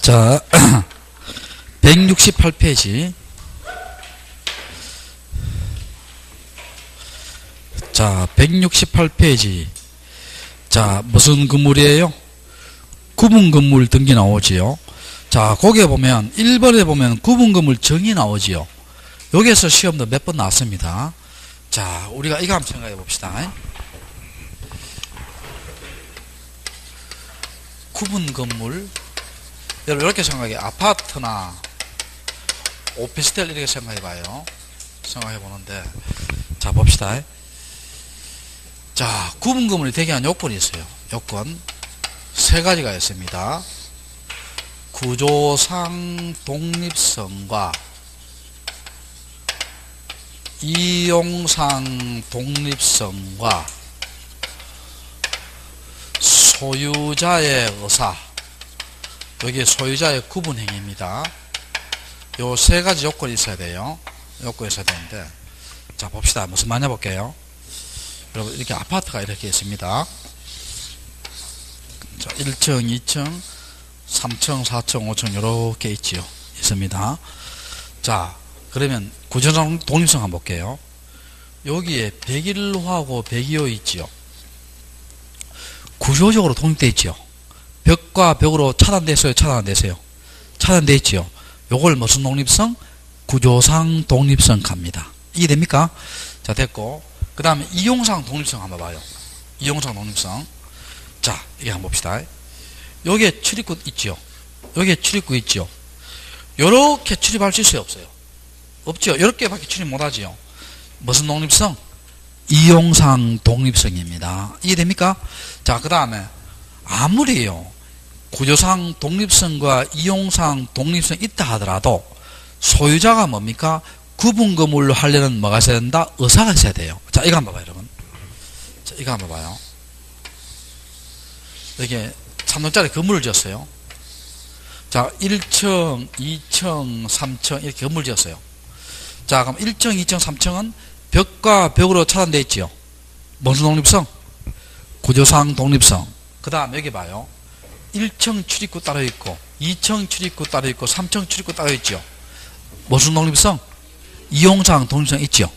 자, 168페이지. 자, 168페이지. 자, 무슨 건물이에요? 구분건물 등기 나오지요. 자, 거기에 보면 1번에 보면 구분건물 정의 나오지요. 여기에서 시험도 몇 번 나왔습니다. 자, 우리가 이거 한번 생각해 봅시다. 구분건물, 여러분 이렇게 생각해. 아파트나 오피스텔 이렇게 생각해 봐요. 생각해 보는데, 자, 봅시다. 자, 구분건물이 되게 한 요건이 있어요. 요건 세 가지가 있습니다. 구조상 독립성과 이용상 독립성과 소유자의 의사, 여기 소유자의 구분행위입니다. 요 세 가지 요건이 있어야 돼요. 요건이 있어야 되는데, 자, 봅시다. 무슨 말이냐 볼게요. 여러분, 이렇게 아파트가 이렇게 있습니다. 자, 1층, 2층, 3층, 4층, 5층, 이렇게 있지요. 있습니다. 자, 그러면 구조상 독립성 한번 볼게요. 여기에 101호하고 102호 있지요. 구조적으로 독립되어 있지요. 벽과 벽으로 차단됐어요? 차단 안 됐어요? 차단되어 있지요. 요걸 무슨 독립성? 구조상 독립성 갑니다. 이해됩니까? 자, 됐고. 그 다음에 이용상 독립성 한번 봐요. 이용상 독립성. 자, 이게 한번 봅시다. 여기에 출입구 있지요. 여기에 출입구 있지요. 요렇게 출입할 수 있어요? 없어요? 없죠. 요렇게밖에 출입 못하지요. 무슨 독립성? 이용상 독립성입니다. 이해됩니까? 자, 그 다음에 아무리요 구조상 독립성과 이용상 독립성 있다 하더라도 소유자가 뭡니까? 구분건물로 하려는 뭐가 있어야 된다? 의사가 있어야 돼요. 자, 이거 한번 봐요, 여러분. 자, 이거 한번 봐요. 이게 3동짜리 건물을 지었어요. 자, 1층, 2층, 3층 이렇게 건물을 지었어요. 자, 그럼 1층, 2층, 3층은 벽과 벽으로 차단되어 있지요. 무슨 독립성? 구조상 독립성. 그 다음 여기 봐요. 1층 출입구 따로 있고 2층 출입구 따로 있고 3층 출입구 따로 있죠. 무슨 독립성? 이용상 독립성 있죠.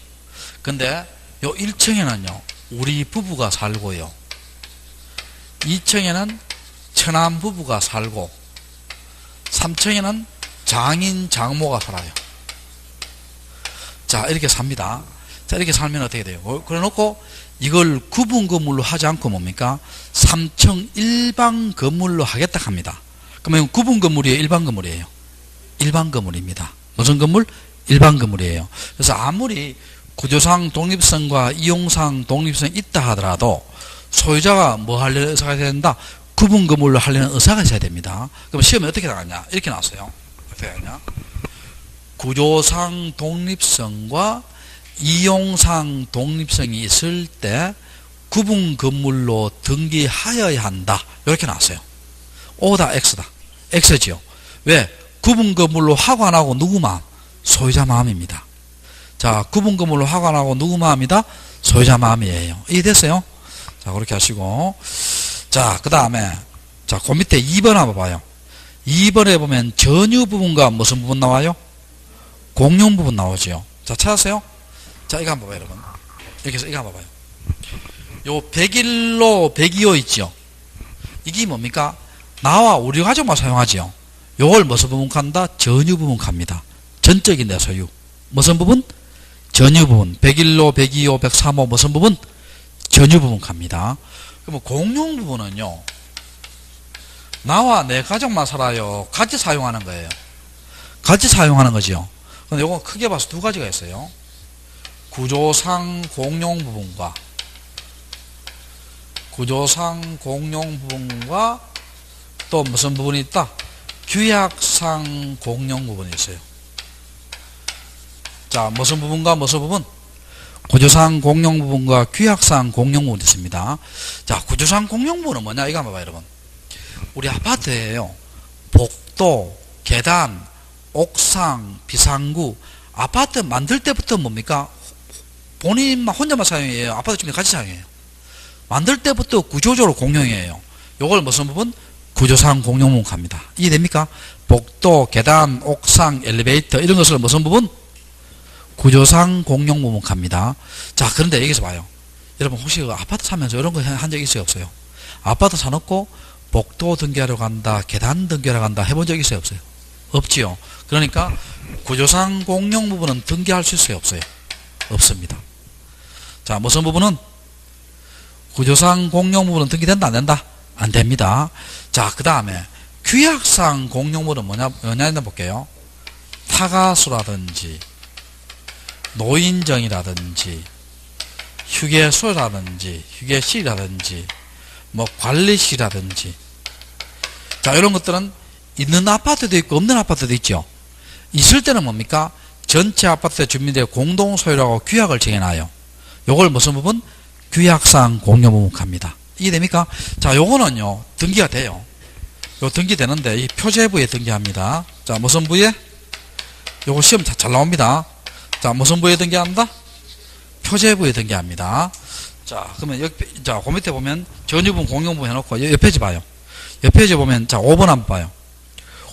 근데 요 1층에는요 우리 부부가 살고요, 2층에는 처남 부부가 살고 3층에는 장인 장모가 살아요. 자, 이렇게 삽니다. 자, 이렇게 살면 어떻게 돼요? 그래 놓고 이걸 구분 건물로 하지 않고 뭡니까? 3층 일반 건물로 하겠다 합니다. 그러면 구분 건물이에요? 일반 건물이에요? 일반 건물입니다. 무슨 건물? 일반 건물이에요. 그래서 아무리 구조상 독립성과 이용상 독립성이 있다 하더라도 소유자가 뭐 하려는 의사가 있어야 된다? 구분 건물로 하려는 의사가 있어야 됩니다. 그럼 시험에 어떻게 나갔냐? 이렇게 나왔어요. 어떻게 나갔냐? 구조상 독립성과 이용상 독립성이 있을 때 구분 건물로 등기하여야 한다. 이렇게 나왔어요. O다 X다. X지요. 왜? 구분 건물로 하고 안 하고 누구 마음? 소유자 마음입니다. 자, 구분 건물로 하고 안 하고 누구 마음이다? 소유자 마음이에요. 이해됐어요? 자, 그렇게 하시고. 자, 그 다음에 자, 그 밑에 2번 한번 봐요. 2번에 보면 전유 부분과 무슨 부분 나와요? 공용 부분 나오지요. 자, 찾았어요? 자, 이거 한번 봐요, 여러분. 이렇게 해서 이거 한번 봐요. 요 101호, 102호 있죠? 이게 뭡니까? 나와 우리 가족만 사용하지요. 요걸 무슨 부분 간다? 전유 부분 갑니다. 전적인 내 소유. 무슨 부분? 전유 부분. 101호, 102호, 103호 무슨 부분? 전유 부분 갑니다. 그러면 공용 부분은요, 나와 내 가족만 살아요? 같이 사용하는 거예요? 같이 사용하는 거지요. 근데 요거 크게 봐서 두 가지가 있어요. 구조상 공용 부분과 또 무슨 부분이 있다? 규약상 공용 부분이 있어요. 자, 무슨 부분과 무슨 부분? 구조상 공용 부분과 규약상 공용 부분이 있습니다. 자, 구조상 공용 부분은 뭐냐? 이거 한번 봐요, 여러분. 우리 아파트에요, 복도, 계단, 옥상, 비상구, 아파트 만들 때부터 뭡니까? 본인만 혼자만 사용해요? 아파트 주민 같이 사용해요? 만들 때부터 구조적으로 공용이에요. 요걸 무슨 부분? 구조상 공용부분 갑니다. 이해됩니까? 복도, 계단, 옥상, 엘리베이터 이런 것을 무슨 부분? 구조상 공용부분 갑니다. 자, 그런데 여기서 봐요. 여러분 혹시 아파트 사면서 이런 거 한 적 있어요, 없어요? 아파트 사놓고 복도 등기하러 간다, 계단 등기하러 간다 해본 적 있어요, 없어요? 없지요. 그러니까 구조상 공용부분은 등기할 수 있어요, 없어요? 없습니다. 자, 무슨 부분은? 구조상 공용부분은 등기된다, 안 된다? 안 됩니다. 자, 그 다음에 규약상 공용부분은 뭐냐 볼게요. 타가수라든지 노인정이라든지 휴게소라든지 휴게실이라든지 뭐 관리실이라든지, 자, 이런 것들은 있는 아파트도 있고 없는 아파트도 있죠. 있을 때는 뭡니까? 전체 아파트 주민들의 공동소유라고 규약을 정해놔요. 요걸 무슨 부분? 규약상 공용부분 갑니다. 이해됩니까? 자, 요거는요 등기가 돼요. 요 등기되는데 이 표제부에 등기합니다. 자, 무슨 부에? 요거 시험 잘 나옵니다. 자, 무슨 부에 등기한다? 표제부에 등기합니다. 자, 그러면 여기, 자, 그 밑에 보면 전유분 공용부분 해놓고 옆 페이지 봐요. 옆 페이지 보면, 자, 5번 한번 봐요.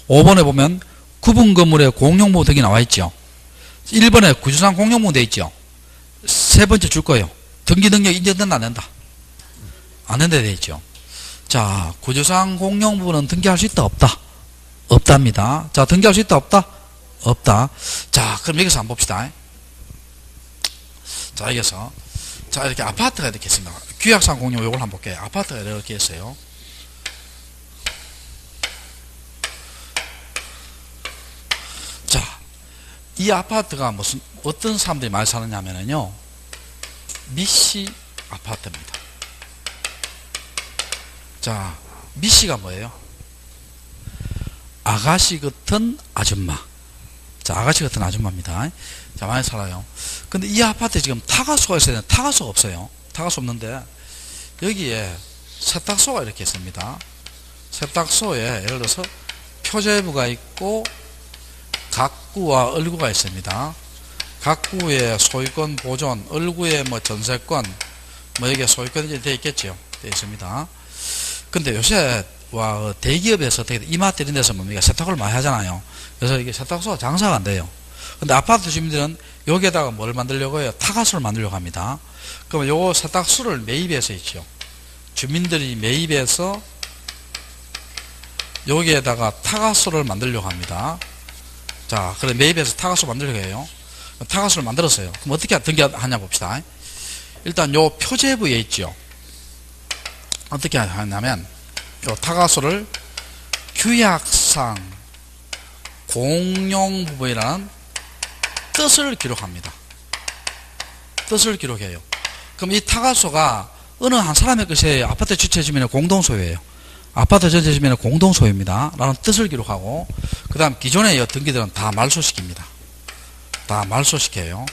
5번에 보면 구분 건물에 공용부분 등기 나와 있죠. 1번에 구조상 공용부분 돼 있죠. 세 번째 줄 거예요. 등기 능력 인정된다, 안 된다? 안 된다 돼 있죠. 자, 구조상 공용부분은 등기할 수 있다, 없다? 없답니다. 자, 등기할 수 있다, 없다? 없다. 자, 그럼 여기서 한번 봅시다. 자, 여기서. 자, 이렇게 아파트가 이렇게 있습니다. 규약상 공용 요걸 한번 볼게요. 아파트가 이렇게 있어요. 자, 이 아파트가 무슨, 어떤 사람들이 많이 사느냐 하면요. 미씨 아파트입니다. 자, 미씨가 뭐예요? 아가씨 같은 아줌마. 자, 아가씨 같은 아줌마입니다. 자, 많이 살아요. 근데 이 아파트에 지금 타가소가 있어야 되는데 타가소가 없어요. 타가소 없는데 여기에 세탁소가 이렇게 있습니다. 세탁소에 예를 들어서 표제부가 있고 각구와 을구가 있습니다. 각구에 소유권 보존, 을구에 뭐 전세권, 뭐 여기에 소유권이 되어 있겠죠. 되어 있습니다. 근데 요새 와 대기업에서 이마트 이런 데서 뭡니까? 세탁을 많이 하잖아요. 그래서 이게 세탁소가 장사가 안 돼요. 근데 아파트 주민들은 여기에다가 뭘 만들려고 해요? 타가수를 만들려고 합니다. 그러면 요거 세탁소를 매입해서 있죠. 주민들이 매입해서 여기에다가 타가수를 만들려고 합니다. 자, 그래 매입해서 타가수 만들려고 해요. 타가수를 만들었어요. 그럼 어떻게 등기하냐 봅시다. 일단 요 표제부에 있죠. 어떻게 하냐면 요 타가수를 규약상 공용부분이라는 뜻을 기록합니다. 뜻을 기록해요. 그럼 이 타가수가 어느 한 사람의 것이에요? 아파트 전체 주민의 공동소유예요. 아파트 전체 주민의 공동소유입니다. 라는 뜻을 기록하고, 그 다음 기존의 등기들은 다 말소시킵니다. 다 말소시켜요.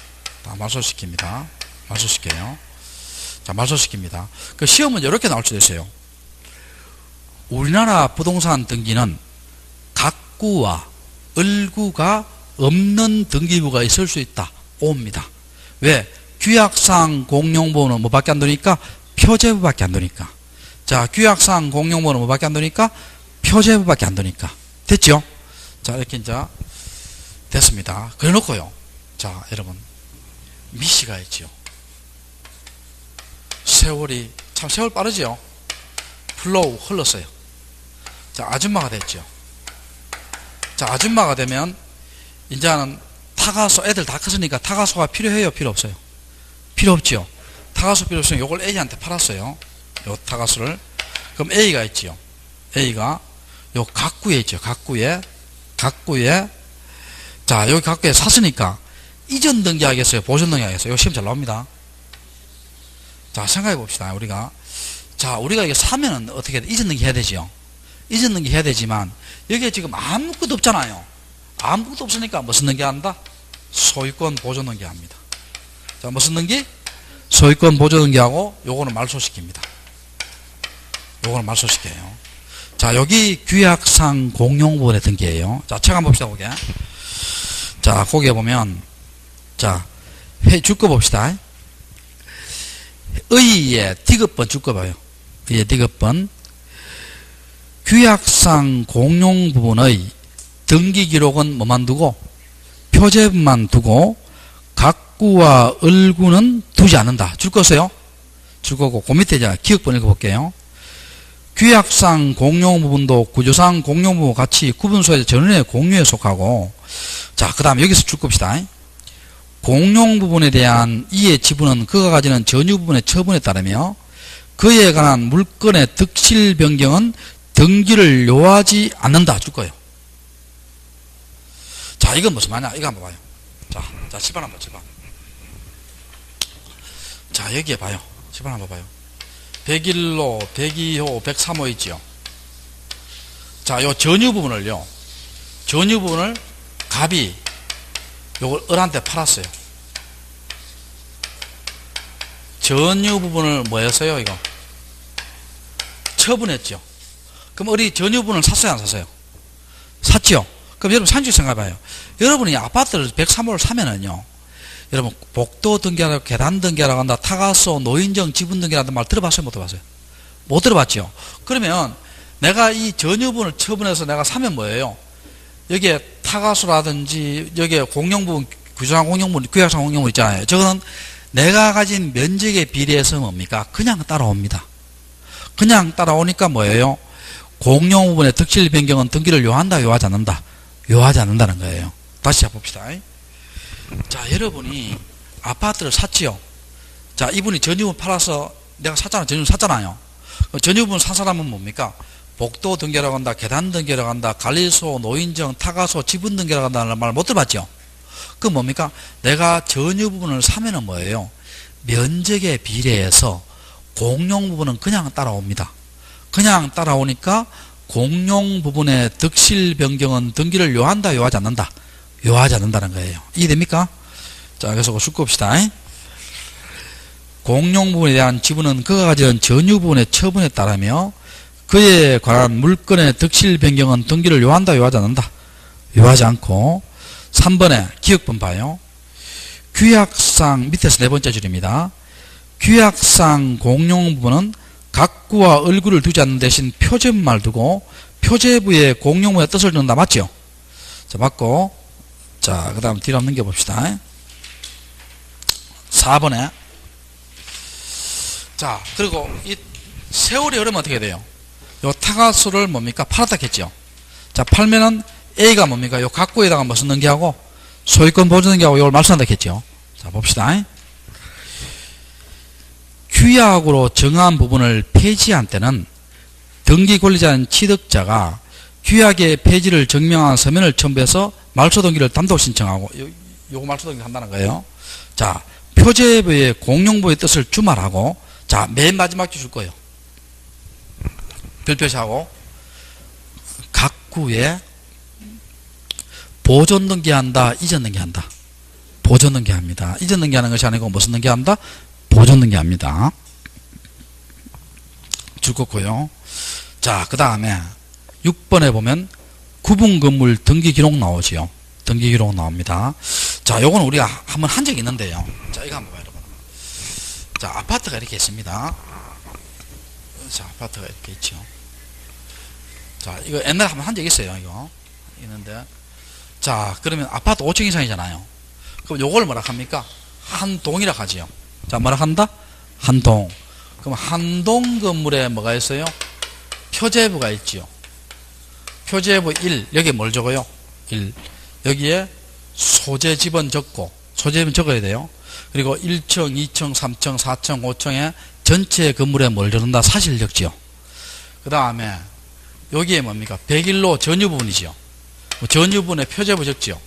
다 말소시킵니다. 말소시켜요. 자, 말소시킵니다. 그 시험은 이렇게 나올 수도 있어요. 우리나라 부동산 등기는 각구와 을구가 없는 등기부가 있을 수 있다. 옵니다. 왜? 규약상 공용부는 뭐밖에 안 되니까? 표제부밖에 안 되니까. 자, 규약상 공용부는 뭐밖에 안 되니까? 표제부밖에 안 되니까. 됐죠? 자, 이렇게 이제 됐습니다. 그래 놓고요. 자, 여러분. 미씨가 있죠. 세월이, 참 세월 빠르죠? 플로우 흘렀어요. 자, 아줌마가 됐죠. 자, 아줌마가 되면 이제는 타가소, 애들 다 컸으니까 타가소가 필요해요, 필요 없어요? 필요 없죠. 타가소 필요 없으면 요걸 A한테 팔았어요. 요 타가소를. 그럼 A가 있지요. A가 요 각구에 있죠. 각구에. 자, 여기 각구에 샀으니까 이전 등기하겠어요? 보존 등기하겠어요? 요 시험 잘 나옵니다. 자, 생각해 봅시다. 우리가. 자, 우리가 이게 사면은 어떻게 이전 등기 해야 되지요? 이전 등기 해야 되지만 여기에 지금 아무것도 없잖아요. 아무것도 없으니까 무슨 등기 한다? 소유권 보존 등기 합니다. 자, 무슨 등기? 소유권 보존 등기하고 요거는 말소시킵니다. 요거는 말소시켜요. 자, 여기 규약상 공용부분의 등기예요. 자, 책 한번 봅시다, 거기. 자, 거기에 보면, 자, 줄거 봅시다. 의의 디귿번 줄거 봐요. 의의 디귿번. 규약상 공용 부분의 등기 기록은 뭐만 두고 표제부만 두고 각구와 을구는 두지 않는다. 줄 거세요? 줄 거고 그 밑에 이제 기억번 읽어볼게요. 규약상 공용 부분도 구조상 공용 부분 같이 구분소의 전원의 공유에 속하고 자 그 다음 여기서 줄 겁시다. 공용 부분에 대한 이의 지분은 그가 가지는 전유 부분의 처분에 따르며 그에 관한 물건의 득실 변경은 등기를 요하지 않는다. 줄 거예요. 자 이건 무슨 말이냐 이거 한번 봐요. 자 10번 한번 7번. 자 여기에 봐요. 10번 한번 봐요. 101호, 102호, 103호 있지요. 자, 요 전유 부분을요. 전유 부분을 갑이 요걸 을한테 팔았어요. 전유 부분을 뭐 했어요, 이거? 처분했죠. 그럼 을이 전유 부분을 샀어요, 안 샀어요? 샀죠. 그럼 여러분 산주 생각해봐요. 여러분이 아파트를 103호를 사면은요. 여러분 복도 등기하라고 계단 등기하라고 한다. 타가소, 노인정, 지분 등기라는 말 들어봤어요? 못 들어봤어요? 못 들어봤죠. 그러면 내가 이 전유분을 처분해서 내가 사면 뭐예요? 여기에 타가소라든지 여기에 공용부분, 규정상 공용부분, 규약상 공용부분 있잖아요. 저거는 내가 가진 면적에 비례해서 뭡니까? 그냥 따라옵니다. 그냥 따라오니까 뭐예요? 공용 부분의 득실 변경은 등기를 요한다, 요하지 않는다? 요하지 않는다는 거예요. 다시 해봅시다. 자, 여러분이 아파트를 샀지요. 자, 이분이 전유분 팔아서 내가 샀잖아요. 전유분 샀잖아요. 전유분 산 사람은 뭡니까? 복도 등기라고 한다, 계단 등기라고 한다, 관리소, 노인정, 타가소, 지분 등기라고 한다는 말 못 들어봤죠? 그건 뭡니까? 내가 전유 부분을 사면은 뭐예요? 면적에 비례해서 공용 부분은 그냥 따라옵니다. 그냥 따라오니까 공용 부분의 득실 변경은 등기를 요한다, 요하지 않는다? 요하지 않는다는 거예요. 이해됩니까? 자, 그래서 숙고합시다. 공용 부분에 대한 지분은 그가 가지는 전유 부분의 처분에 따르며 그에 관한 물건의 득실 변경은 등기를 요한다, 요하지 않는다? 요하지 않고 3번에 기억번 봐요. 규약상 밑에서 네 번째 줄입니다. 규약상 공용 부분은 각구와 을구를 두지 않는 대신 표제부만 두고 표제부의 공용부의 뜻을 준다. 맞죠? 자, 맞고 자, 그 다음 뒤로 한번 넘겨봅시다. 4번에 자, 그리고 이 세월이 흐르면 어떻게 돼요? 요 타가수를 뭡니까? 팔았다 했죠. 자, 팔면은 A가 뭡니까? 요 각구에다가 무슨 등기하고 소유권 보존 등기하고 이걸 말소한다 했죠. 자, 봅시다. 규약으로 정한 부분을 폐지한 때는 등기 권리자인 취득자가 규약의 폐지를 증명한 서면을 첨부해서 말소 등기를 단독 신청하고 요거 말소 등기 한다는 거예요. 자, 표제부의 공용부의 뜻을 주말하고 자, 맨 마지막 줄 거예요. 별표시하고 각구에 보존 등기한다, 이전 등기한다. 보존 등기합니다. 이전 등기하는 것이 아니고 무슨 등기한다? 보존 등기합니다. 줄 거고요. 자, 그 다음에 6번에 보면 구분 건물 등기 기록 나오지요. 등기 기록 나옵니다. 자, 요건 우리가 한번 한 적이 있는데요. 자, 이거 한번 봐요. 자, 아파트가 이렇게 있습니다. 자, 아파트가 이렇게 있죠. 자, 이거 옛날에 한번 한 적 있어요. 이거 있는데, 자, 그러면 아파트 5층 이상이잖아요. 그럼 요걸 뭐라 합니까? 한 동이라 하지요. 자, 뭐라 한다? 한 동. 그럼 한 동 건물에 뭐가 있어요? 표제부가 있지요. 표제부 1, 여기에 뭘 적어요? 1. 여기에 소재 집은 적고, 소재 집은 적어야 돼요. 그리고 1층, 2층, 3층, 4층, 5층에 전체 건물에 뭘 적는다? 사실 적지요. 그 다음에 여기에 뭡니까? 101로 전유 부분이지요. 전유 부분에 표제부 적지요.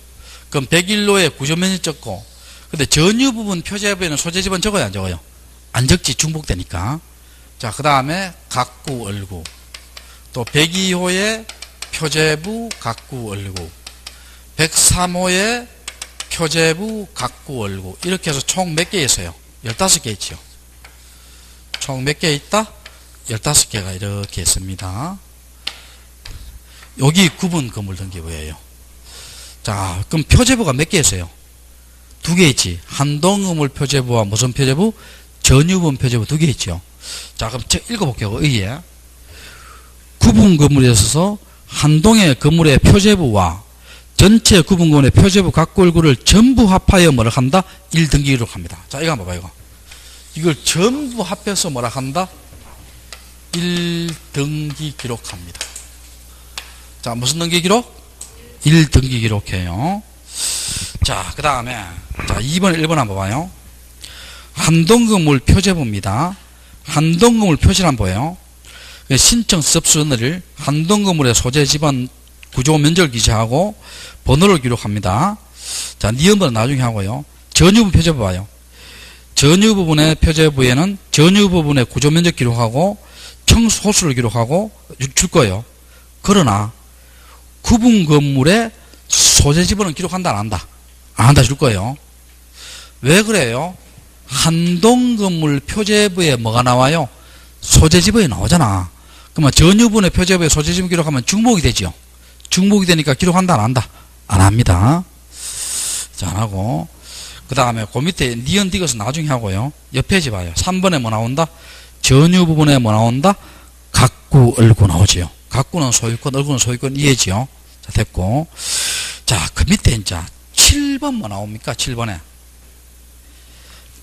그럼 101로에 구조면적 적고, 근데 전유 부분 표제부에는 소재 집은 적어요, 안 적어요? 안 적지, 중복되니까. 자, 그 다음에 각구, 을구. 또 102호에 표제부, 각구, 을구. 103호에 표제부, 각구, 을구. 이렇게 해서 총 몇 개 있어요? 15개 있죠. 총 몇 개 있다? 15개가 이렇게 있습니다. 여기 구분 건물 등기부예요. 자, 그럼 표제부가 몇 개 있어요? 2개 있지. 한동 건물 표제부와 무슨 표제부? 전유분 표제부 2개 있죠. 자, 그럼 읽어볼게요. 의에 구분 건물에 있어서 한 동의 건물의 표제부와 전체 구분 건물의 표제부 각 얼굴을 전부 합하여 뭐라 한다? 1등기 기록합니다. 자, 이거 한번 봐봐, 이거. 이걸 전부 합해서 뭐라 한다? 1등기 기록합니다. 자, 무슨 등기 기록? 1등기 기록해요. 자, 그 다음에, 자, 2번, 1번 한번 봐요. 한동건물 표제부입니다. 한동건물 표시를 한번 보여요. 신청 접수를 한동건물의 소재 집안 구조 면적을 기재하고 번호를 기록합니다. 자, 니은번은 나중에 하고요. 전유부 표제부 봐요. 전유 부분의 표제부에는 전유 부분의 구조 면적 기록하고 총 호수를 기록하고 줄 거예요. 그러나 구분 건물의 소재 지번은 기록한다, 안 한다? 안 한다 줄 거예요. 왜 그래요? 한동 건물 표제부에 뭐가 나와요? 소재 지번이 나오잖아. 그러면 전유분의 표제부에 소재 지번 기록하면 중복이 되죠. 중복이 되니까 기록한다, 안 한다? 안 합니다. 자, 안 하고. 그 다음에 그 밑에 니은 디귿은 나중에 하고요. 옆 페이지 봐요. 3번에 뭐 나온다? 전유 부분에 뭐 나온다? 각구, 얼구 나오지요. 각구는 소유권, 얼구는 소유권 이해지요. 자, 됐고. 자, 그 밑에 이제 7번 뭐 나옵니까? 7번에.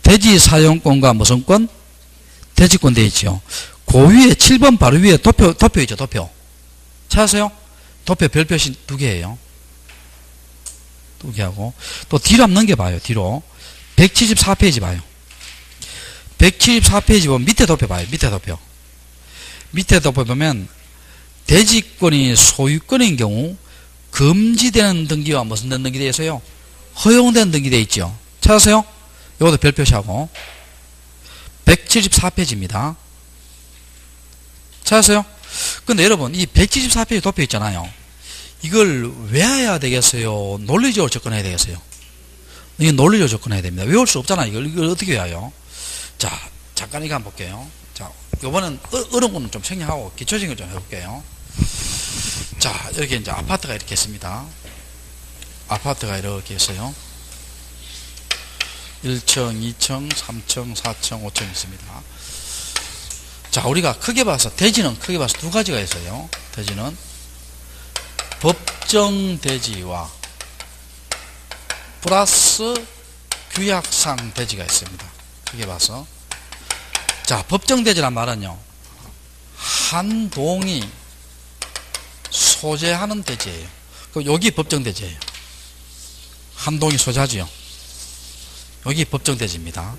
대지 사용권과 무슨 권? 대지권 되어 있지요. 그 위에 7번 바로 위에 도표 있죠, 도표. 찾으세요? 도표 별표시 2개예요. 2개하고. 또 뒤로 한번 넘겨봐요, 뒤로. 174페이지 봐요. 174페이지 보면 밑에 도표 봐요, 밑에 도표. 밑에 도표 보면 대지권이 소유권인 경우 금지되는 등기와 무슨 등기 되어 있어요? 허용된 등기 되어 있죠. 찾으세요? 이것도 별표시하고. 174페이지입니다. 찾으세요? 근데 여러분, 이 174페이지 도표 있잖아요. 이걸 외워야 되겠어요? 논리적으로 접근해야 되겠어요? 이게 논리적으로 접근해야 됩니다. 외울 수 없잖아요. 이걸 어떻게 외워요? 자, 잠깐 이거 한번 볼게요. 자, 요번은 어려운 거는 좀 생략하고 기초적인 걸 좀 해볼게요. 자, 여기 이제 아파트가 이렇게 있습니다. 아파트가 이렇게 있어요. 1층, 2층, 3층, 4층, 5층 있습니다. 자, 우리가 크게 봐서, 대지는 크게 봐서 두 가지가 있어요. 대지는 법정 대지와 플러스 규약상 대지가 있습니다. 크게 봐서. 자, 법정 대지란 말은요, 한 동이 소재하는 대지예요. 그럼 여기 법정 대지예요. 한 동이 소재하지요. 여기 법정 대지입니다.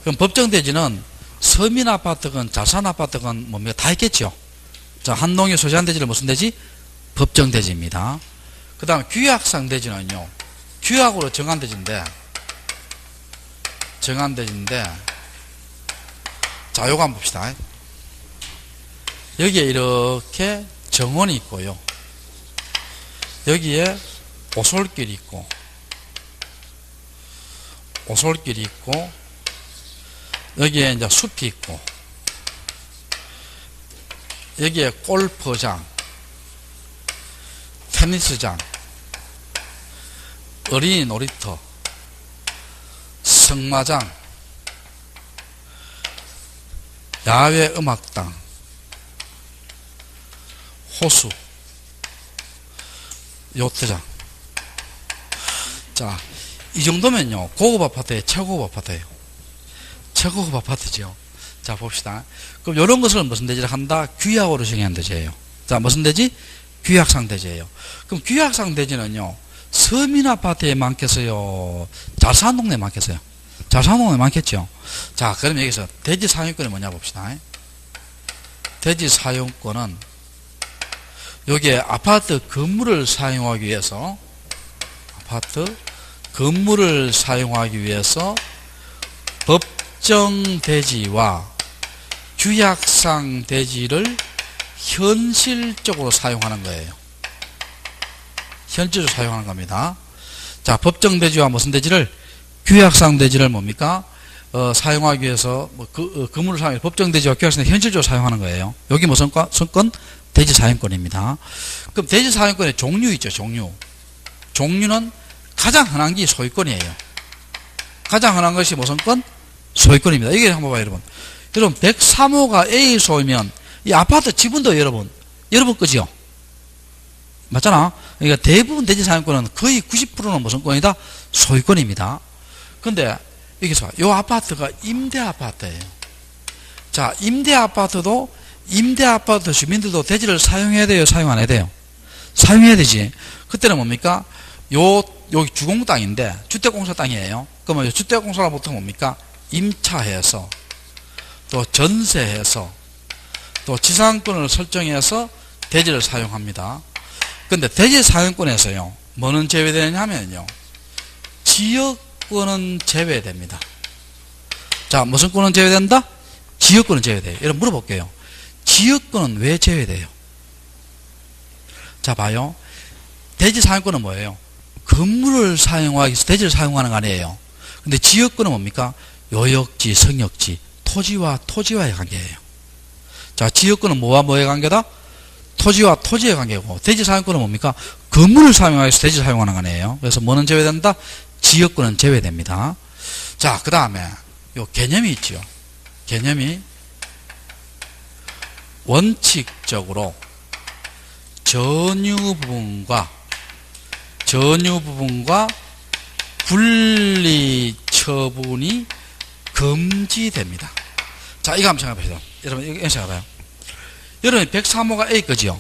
그럼 법정 대지는 서민 아파트건 자산 아파트건 뭡니까? 다 있겠죠. 자, 한 동이 소재한 대지를 무슨 대지? 법정 대지입니다. 그 다음 규약상 대지는요, 규약으로 정한 대지인데, 자, 요거 한번 봅시다. 여기에 이렇게 정원이 있고요. 여기에 오솔길이 있고, 여기에 이제 숲이 있고, 여기에 골프장, 테니스장, 어린이 놀이터, 승마장, 야외 음악당, 호수, 요트장. 자, 이 정도면요, 고급 아파트의 최고급 아파트예요. 최고급 아파트죠. 자, 봅시다. 그럼 이런 것을 무슨 대지를 한다? 규약으로 정의한 대지예요. 자, 무슨 대지? 규약상 대지예요. 그럼 규약상 대지는요, 서민 아파트에 많겠어요? 자산 동네에 많겠어요? 자산 동네에 많겠죠. 자, 그럼 여기서 대지 사용권이 뭐냐 봅시다. 대지 사용권은 여기에 아파트 건물을 사용하기 위해서, 법정 대지와 규약상 대지를 현실적으로 사용하는 거예요. 현실적으로 사용하는 겁니다. 자, 법정 대지와 무슨 대지를? 규약상 대지를 뭡니까? 사용하기 위해서, 건물을 사용해서 법정 대지와 규약상 대지 현실적으로 사용하는 거예요. 여기 무슨 건? 대지 사용권입니다. 그럼 대지 사용권의 종류 있죠, 종류. 종류는 가장 흔한 게 소유권이에요. 가장 흔한 것이 무슨 건? 소유권입니다. 이게 한번 봐요, 여러분. 여러분, 103호가 A 소이면 이 아파트 지분도 여러분 여러분 거지요. 맞잖아. 그러니까 대부분 대지 사용권은 거의 90%는 무슨 권이다? 소유권입니다. 근데 여기서 이 아파트가 임대 아파트예요. 자, 임대 아파트도 임대 아파트 주민들도 대지를 사용해야 돼요, 사용 안 해야 돼요? 사용해야 되지. 그때는 뭡니까? 여기 주공 땅인데 주택공사 땅이에요. 그러면 주택공사가 보통 뭡니까? 임차해서 또 전세해서 또 지상권을 설정해서 대지를 사용합니다. 근데 대지 사용권에서요, 뭐는 제외되느냐 하면요, 지역권은 제외됩니다. 자, 무슨 권은 제외된다? 지역권은 제외돼요. 여러분 물어볼게요. 지역권은 왜 제외돼요? 자, 봐요. 대지 사용권은 뭐예요? 건물을 사용하기 위해서 대지를 사용하는 거 아니에요. 근데 지역권은 뭡니까? 요역지, 성역지, 토지와 토지와의 관계예요. 자, 지역권은 뭐와 뭐의 관계다? 토지와 토지의 관계고, 대지 사용권은 뭡니까? 건물을 사용하기 위해서 대지를 사용하는 거 아니에요. 그래서 뭐는 제외된다? 지역권은 제외됩니다. 자, 그 다음에 요 개념이 있죠. 개념이 원칙적으로 전유 부분과 분리 처분이 금지됩니다. 자, 이거 한번 생각해보세요. 여러분, 이거 생각해봐요. 여러분, 103호가 A 거지요.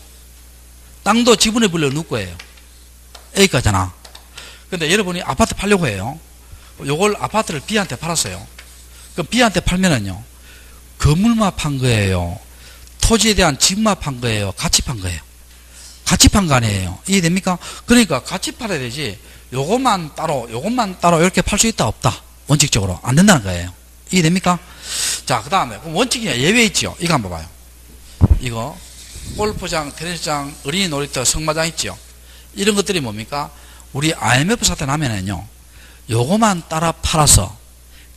땅도 지분의 분리로 누구 거예요? A 거잖아. 근데 여러분이 아파트 팔려고 해요. 요걸 아파트를 B한테 팔았어요. 그럼 B한테 팔면은요, 건물만 판 거예요? 토지에 대한 집만 판 거예요? 같이 판 거예요? 같이 판 거 아니에요? 이해됩니까? 그러니까 같이 팔아야 되지, 요것만 따로 이렇게 팔 수 있다, 없다? 원칙적으로. 안 된다는 거예요. 이해됩니까? 자, 그 다음에, 원칙이 예외 있죠? 이거 한번 봐요. 이거, 골프장, 테니스장, 어린이 놀이터, 성마장 있죠? 이런 것들이 뭡니까? 우리 IMF 사태 나면은요, 요것만 따라 팔아서,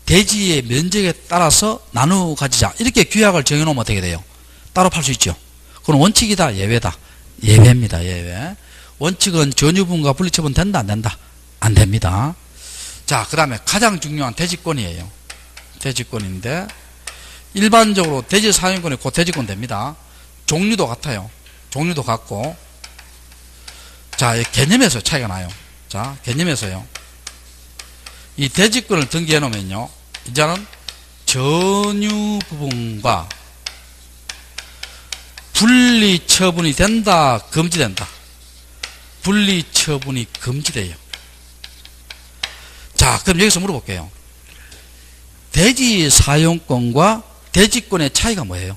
대지의 면적에 따라서 나누어 가지자. 이렇게 규약을 정해놓으면 어떻게 돼요? 따로 팔 수 있죠? 그건 원칙이다, 예외다? 예외입니다, 예외. 원칙은 전유분과 분리처분 된다, 안 된다? 안 됩니다. 자, 그 다음에 가장 중요한 대지권이에요. 대지권인데, 일반적으로 대지 사용권이 곧 대지권 됩니다. 종류도 같아요. 종류도 같고. 자, 개념에서 차이가 나요. 자, 개념에서요. 이 대지권을 등기해 놓으면요, 이제는 전유 부분과 분리 처분이 된다, 금지된다. 분리 처분이 금지돼요. 자, 그럼 여기서 물어볼게요. 대지 사용권과 대지권의 차이가 뭐예요?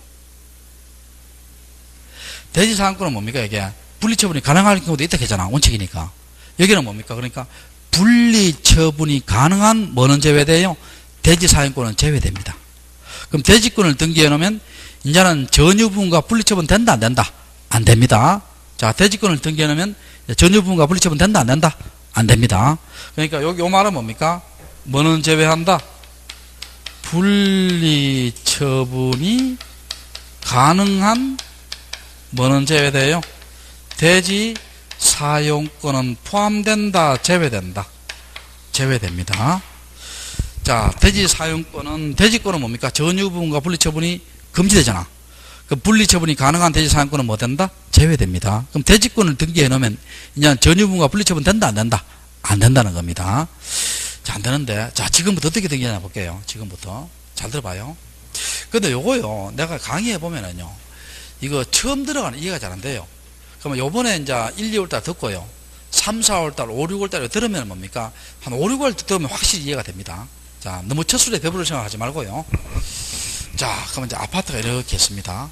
대지 사용권은 뭡니까? 이게 분리 처분이 가능할 경우도 있다 했잖아, 원칙이니까. 여기는 뭡니까? 그러니까 분리 처분이 가능한 뭐는 제외돼요? 대지 사용권은 제외됩니다. 그럼 대지권을 등기해 놓으면 이제는 전유 부분과 분리 처분 된다, 안 된다? 안 됩니다. 자, 대지권을 등기해 놓으면 전유 부분과 분리 처분 된다, 안 된다? 안 됩니다. 그러니까 요 말은 뭡니까? 뭐는 제외한다? 분리 처분이 가능한 뭐는 제외돼요? 대지 사용권은 포함된다, 제외된다? 제외됩니다. 자, 대지 사용권은, 대지권은 뭡니까? 전유 부분과 분리 처분이 금지되잖아. 그 분리 처분이 가능한 대지 사용권은 뭐 된다? 제외됩니다. 그럼 대지권을 등기해 놓으면 이제 전유 부분과 분리 처분 된다, 안 된다? 안 된다는 겁니다. 자, 안 되는데, 자, 지금부터 어떻게 등기하나 볼게요. 지금부터. 잘 들어봐요. 근데 요거요, 내가 강의해 보면은요, 이거 처음 들어가는 이해가 잘 안 돼요. 그러면 요번에 이제 1, 2월달 듣고요, 3, 4월달, 5, 6월달에 들으면 뭡니까? 한 5, 6월 들으면 확실히 이해가 됩니다. 자, 너무 첫 술에 배부를 생각하지 말고요. 자, 그러면 이제 아파트가 이렇게 있습니다.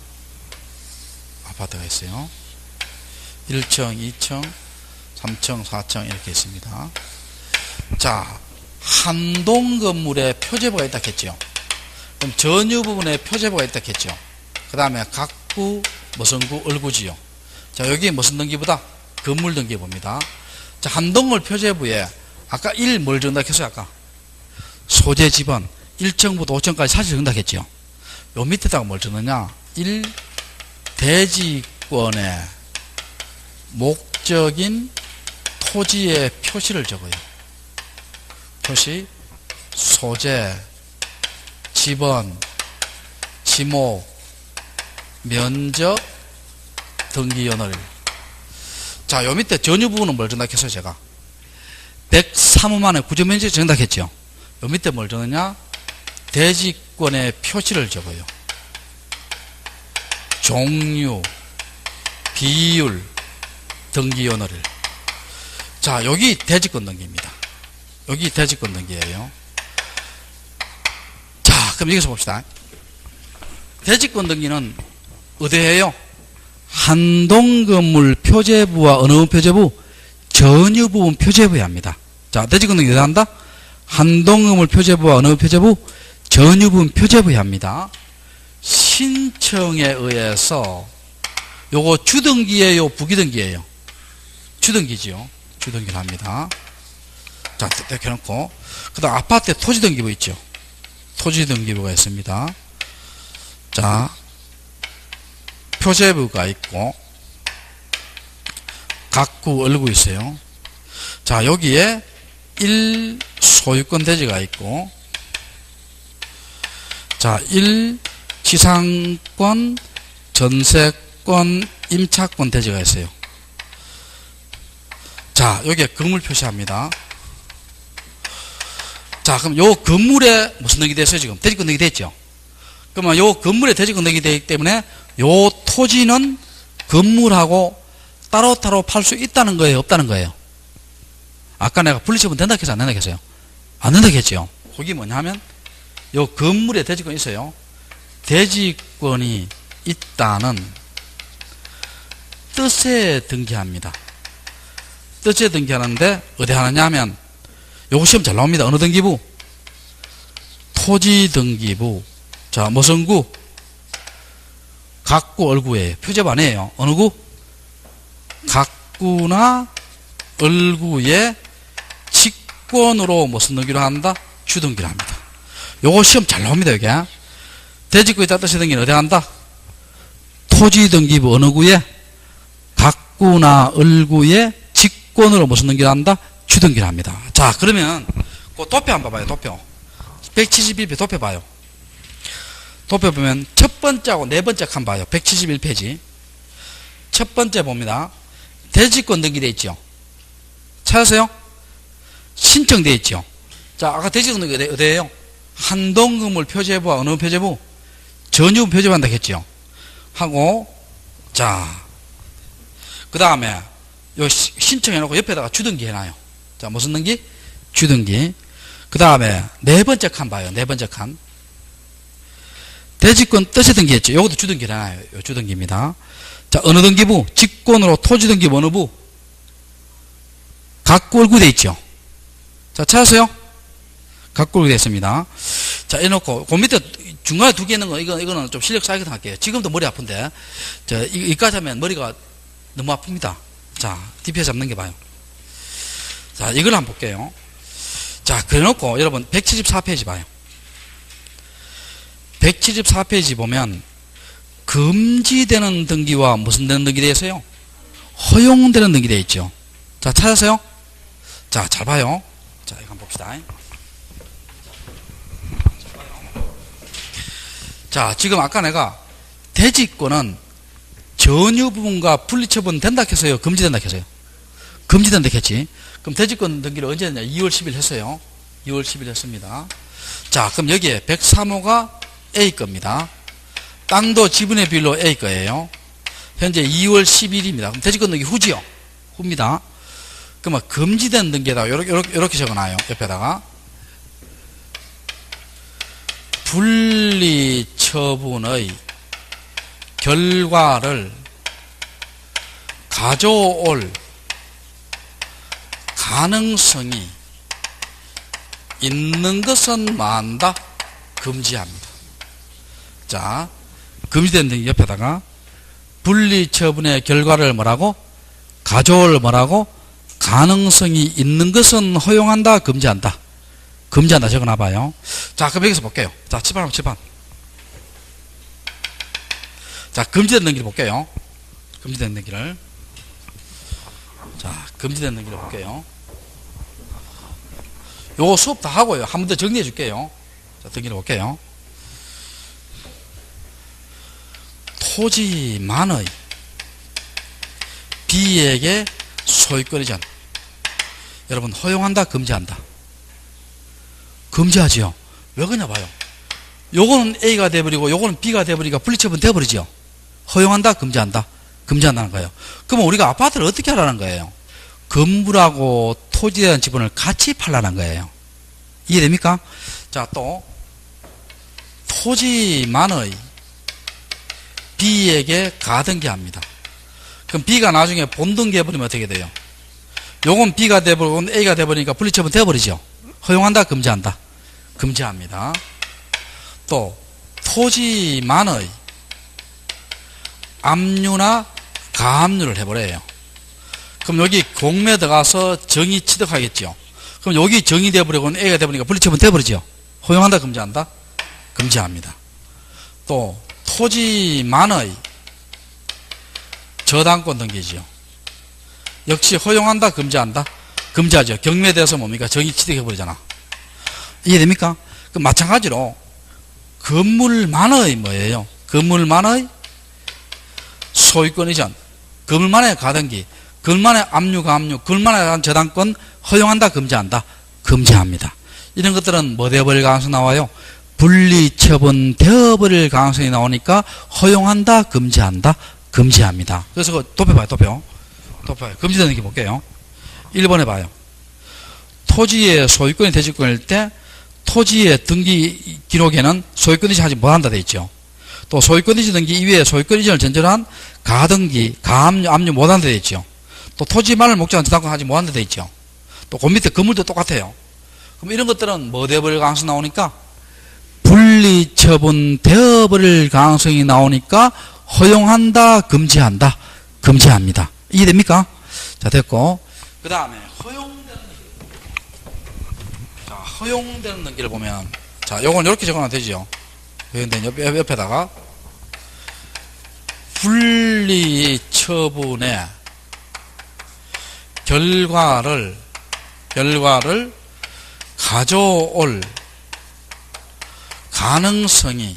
아파트가 있어요. 1층, 2층, 3층, 4층 이렇게 있습니다. 자, 한 동 건물에 표제부가 있다 했죠. 그럼 전유 부분에 표제부가 있다 했죠. 그 다음에 각구, 무슨 구, 얼구지요. 자, 여기 무슨 등기부다? 건물 등기부입니다. 자, 한 동물 표제부에 아까 1 뭘 정답 했어요, 아까? 소재 지번 1층부터 5층까지 사실 정답 했죠. 요 밑에다가 뭘 적느냐? 1. 대지권의 목적인 토지의 표시를 적어요. 표시, 소재, 지번, 지목, 면적, 등기연을. 자, 요 밑에 전유 부분은 뭘 정답했어요, 제가? 103호만의 구조면적 정답했죠. 요 밑에 뭘 적느냐? 대지권의 표시를 적어요. 종류, 비율, 등기연을. 자, 여기 대지권 등기입니다. 여기 대지권 등기예요. 자, 그럼 여기서 봅시다. 대지권 등기는 어디에요? 한동건물 표제부와 어느 표제부? 전유부분 표제부에 합니다. 자, 대지권 등기 어디 한다? 한동건물 표제부와 어느 표제부? 전유부분 표제부에 합니다. 신청에 의해서 요거 주등기예요, 부기등기예요? 주등기지요. 주등기를 합니다. 자, 이렇게 해놓고 그 다음 아파트에 토지등기부 있죠. 토지등기부가 있습니다. 자, 표제부가 있고 각구 얼구 있어요. 자, 여기에 1 소유권 대지가 있고, 자, 1 지상권, 전세권, 임차권 대지가 있어요. 자, 여기에 건물 표시합니다. 자, 그럼 요 건물에 무슨 등기 됐어요, 지금? 대지권 등기 됐죠? 그러면 요 건물에 대지권 등기 되기 때문에 요 토지는 건물하고 따로따로 팔 수 있다는 거예요, 없다는 거예요? 아까 내가 분리처분 된다 했어요, 안 된다 했어요? 안 된다 했죠? 거기 뭐냐면 요 건물에 대지권이 있어요. 대지권이 있다는 뜻에 등기합니다. 뜻에 등기하는데 어디 하느냐 하면 요거 시험 잘 나옵니다. 어느 등기부? 토지 등기부. 자, 무슨 구? 각구 얼구예요. 표제부 아니에요. 어느 구? 각구나 얼구의 직권으로 무슨 등기를 한다? 주등기를 합니다. 요거 시험 잘 나옵니다. 여기 대지권이 있다 뜻의 등기는 어디 한다? 토지 등기부 어느 구에? 각구나 얼구의 직권으로 무슨 등기를 한다? 주등기를 합니다. 자, 그러면 그 도표 한번 봐봐요. 도표 171페이지 도표 봐요. 도표 보면 첫 번째하고 네 번째 칸 봐요. 171페이지 첫 번째 봅니다. 대지권 등기되어 있죠. 찾으세요? 신청되어 있죠. 자, 아까 대지권 등기 어디에요? 한동건물 표제부와 어느 표제부? 전유부 표제부 한다 했죠. 하고, 자, 그 다음에 요 신청해놓고 옆에다가 주등기 해놔요. 자, 무슨 등기? 주등기. 그 다음에 네 번째 칸 봐요. 네 번째 칸. 대지권 뜻의 등기했죠. 요것도 주등기 해놔요. 요 주등기입니다. 자, 어느 등기부? 직권으로 토지 등기부 어느 부? 각구 얼구 돼 있죠. 자, 찾으세요? 각구 얼구 돼 있습니다. 자, 해놓고 그 밑에 중간에 두 개 있는 거 이거는 좀 실력 쌓이거든 할게요. 지금도 머리 아픈데, 자, 이까지 하면 머리가 너무 아픕니다. 자, DPS 잡는 게 봐요. 자, 이걸 한번 볼게요. 자, 그래놓고 여러분 174페이지 봐요. 174페이지 보면 금지되는 등기와 무슨 되는 등기 되어 있어요? 허용되는 등기 되어 있죠. 자, 찾으세요? 자, 잘 봐요. 자, 이거 한번 봅시다. 자, 지금 아까 내가 대지권은 전유 부분과 분리처분 된다 했어요? 금지된다 했어요? 금지된다 했지. 그럼 대지권 등기를 언제 했냐? 2월 10일 했어요. 2월 10일 했습니다. 자, 그럼 여기에 103호가 A 겁니다. 땅도 지분의 비율로 A 거예요. 현재 2월 10일입니다. 그럼 대지권 등기 후지요? 후입니다. 그러면 금지된 등기에다가 이렇게 적어놔요. 옆에다가. 분리처분의 결과를 가져올 가능성이 있는 것은 만다 금지합니다. 자, 금지된 등기 옆에다가 분리처분의 결과를 뭐라고? 가져올 뭐라고? 가능성이 있는 것은 허용한다, 금지한다. 금지한다 적어놔봐요. 자, 그럼 여기서 볼게요. 자, 칠판 한번 칠판. 자, 금지된 등기를 볼게요. 금지된 등기를. 자, 금지된 등기를 볼게요. 요거 수업 다 하고요. 한 번 더 정리해 줄게요. 자, 등기를 볼게요. 토지만의 B에게 소유권 이전. 여러분, 허용한다, 금지한다? 금지하지요. 왜 그러냐 봐요. 요거는 A가 돼버리고 요거는 B가 돼버리니까 분리처분 돼버리죠. 허용한다, 금지한다? 금지한다는 거예요. 그러면 우리가 아파트를 어떻게 하라는 거예요? 건물하고 토지에 대한 지분을 같이 팔라는 거예요. 이해됩니까? 자, 또 토지만의 B에게 가등기합니다. 그럼 B가 나중에 본등기해버리면 어떻게 돼요? 요건 B가 돼버리고 요건 A가 돼버리니까 분리처분 돼버리죠. 허용한다, 금지한다? 금지합니다. 또 토지만의 압류나 가압류를 해버려요. 그럼 여기 공매 들어가서 정의 취득하겠죠. 그럼 여기 정의 돼버리고 A가 돼버리니까 분리처분 돼버리죠. 허용한다, 금지한다? 금지합니다. 또 토지만의 저당권 등기지요. 역시 허용한다, 금지한다? 금지하죠. 경매돼서 뭡니까? 정의 취득해버리잖아. 이해됩니까? 그 마찬가지로 건물만의 뭐예요? 건물만의 소유권 이전, 건물만의 가등기, 건물만의 압류, 가압류, 건물만에 대한 저당권 허용한다, 금지한다? 금지합니다. 이런 것들은 뭐 되어버릴 가능성이 나와요? 분리처분 되어버릴 가능성이 나오니까 허용한다, 금지한다? 금지합니다. 그래서 그거 도표봐요, 도표. 금지되는 게 볼게요. 1번에 봐요. 토지의 소유권이 대지권일 때 토지의 등기 기록에는 소유권 이전 하지 못한다 돼 있죠. 또 소유권 이전 등기 이외에 소유권 이전을 전제로 한 가등기, 가압류, 압류 못한다 돼 있죠. 또 토지만을 목적한 저당권 하지 못한다 돼 있죠. 또 그 밑에 건물도 똑같아요. 그럼 이런 것들은 뭐 되어버릴 가능성이 나오니까 분리처분 되어버릴 가능성이 나오니까 허용한다, 금지한다? 금지합니다. 이해됩니까? 자, 됐고. 그 다음에 허용되는 등기를 보면, 자, 요건 이렇게 적어놔도 되죠. 옆에다가 분리처분의 결과를 가져올 가능성이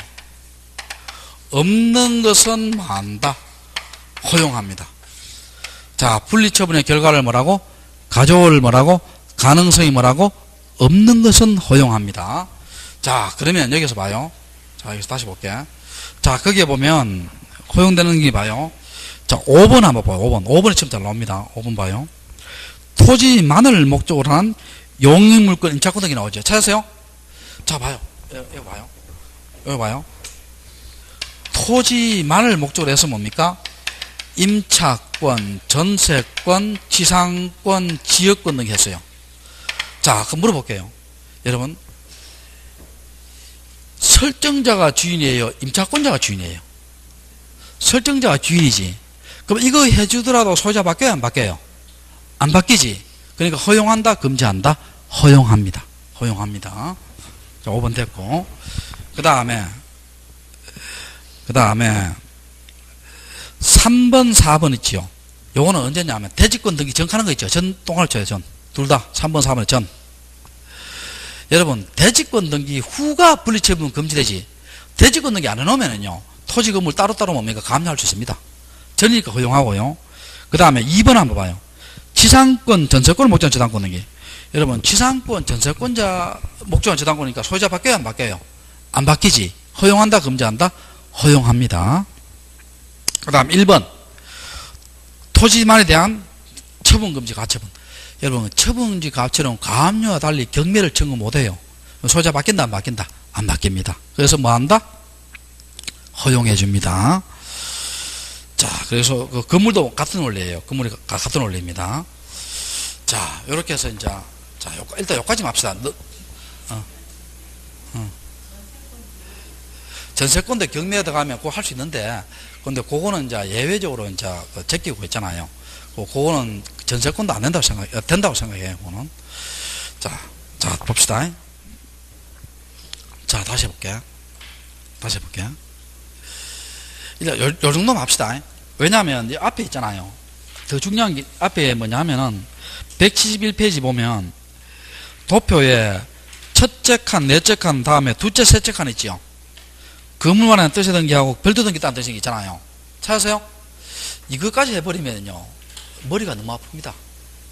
없는 것은 뭐한다? 허용합니다. 자, 분리처분의 결과를 뭐라고? 가져올 뭐라고? 가능성이 뭐라고? 없는 것은 허용합니다. 자, 그러면 여기서 봐요. 자, 여기서 다시 볼게. 자, 거기에 보면 허용되는 게 봐요. 자, 5번 한번 봐요. 5번이 처음 잘 나옵니다. 5번 봐요. 토지만을 목적으로 한 용익물권 임차권 등이 나오죠. 찾으세요? 자, 봐요. 여기 봐요. 여기 봐요. 토지만을 목적으로 해서 뭡니까? 임차권, 전세권, 지상권, 지역권 등이 했어요. 자, 그럼 물어볼게요. 여러분, 설정자가 주인이에요? 임차권자가 주인이에요? 설정자가 주인이지. 그럼 이거 해주더라도 소유자 바뀌어요? 안 바뀌어요? 안 바뀌지. 그러니까 허용한다, 금지한다? 허용합니다. 허용합니다. 자, 5번 됐고. 그 다음에 3번, 4번 있지요. 요거는 언제냐면 대지권 등기 전하는 거 있죠. 전 동화를 쳐요. 전. 둘 다 3번, 4번에 전. 여러분, 대지권 등기 후가 분리처분 금지되지. 대지권 등기 안 해놓으면요, 토지 건물 따로따로 뭡니까? 가압류할 수 있습니다. 전이니까 허용하고요. 그 다음에 2번 한번 봐요. 지상권, 전세권을 목적한 저당권 등기. 여러분, 지상권, 전세권자 목적한 저당권이니까 소유자 바뀌어요? 안 바뀌어요? 안 바뀌지. 허용한다, 금지한다? 허용합니다. 그 다음 1번. 토지만에 대한 처분금지, 가처분. 여러분, 처분금지, 가처분, 가압류와 달리 경매를 청구 못해요. 소유자 바뀐다, 안 바뀐다? 안 바뀝니다. 그래서 뭐 한다? 허용해줍니다. 자, 그래서 그 건물도 같은 원리예요. 건물이 같은 원리입니다. 자, 요렇게 해서 이제, 자, 일단 여기까지 합시다. 전세권도 경매에 들어가면 그거 할 수 있는데, 근데 그거는 이제 예외적으로 이제 제끼고 있잖아요. 그거는 전세권도 안 된다고 된다고 생각해요, 그거는. 자, 봅시다. 자, 다시 해볼게. 일단 요 정도만 합시다. 왜냐하면 이 앞에 있잖아요. 더 중요한 게 앞에 뭐냐면은 171페이지 보면 도표에 첫째 칸, 넷째 칸 다음에 둘째, 셋째 칸 있지요. 건물만의 뜻의 등기하고 별도 등기 따는 뜻이 있잖아요. 찾으세요? 이거까지 해버리면요, 머리가 너무 아픕니다.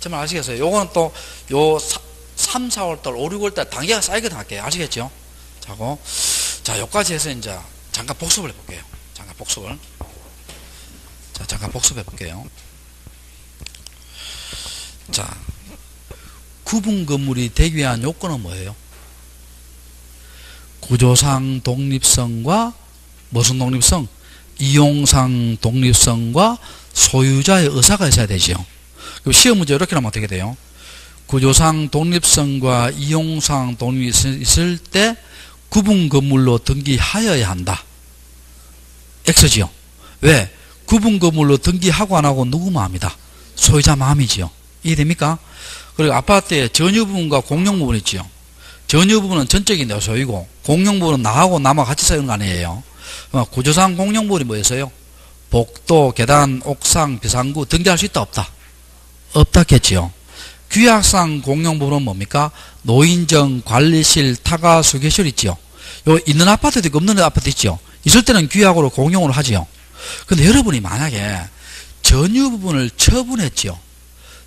정말 아시겠어요? 요거는 또 요 3, 4월달, 5, 6월달 단계가 쌓이거든 할게요. 아시겠죠? 자고, 자, 요까지 해서 이제 잠깐 복습을 해볼게요. 잠깐 복습을. 자, 잠깐 복습해 볼게요. 자, 구분 건물이 되기 위한 요건은 뭐예요? 구조상 독립성과 무슨 독립성? 이용상 독립성과 소유자의 의사가 있어야 되죠. 그럼 시험 문제 이렇게 나면 어떻게 돼요? 구조상 독립성과 이용상 독립이 있을 때 구분 건물로 등기하여야 한다. X지요. 왜? 구분 건물로 등기하고 안 하고 누구 마음이다? 소유자 마음이지요. 이해됩니까? 그리고 아파트의 전유 부분과 공용 부분 있지요. 전유 부분은 전적인 내 소유고 공용 부분은 나하고 남하고 같이 사용하는 거 아니에요. 구조상 공용 부분이 뭐였어요? 복도, 계단, 옥상, 비상구 등기할 수 있다 없다? 없다겠지요. 규약상 공용 부분은 뭡니까? 노인정, 관리실, 타가, 수계실 있지요. 요 있는 아파트도 있고 없는 아파트 있지요. 있을 때는 규약으로 공용으로 하지요. 근데 여러분이 만약에 전유 부분을 처분했지요.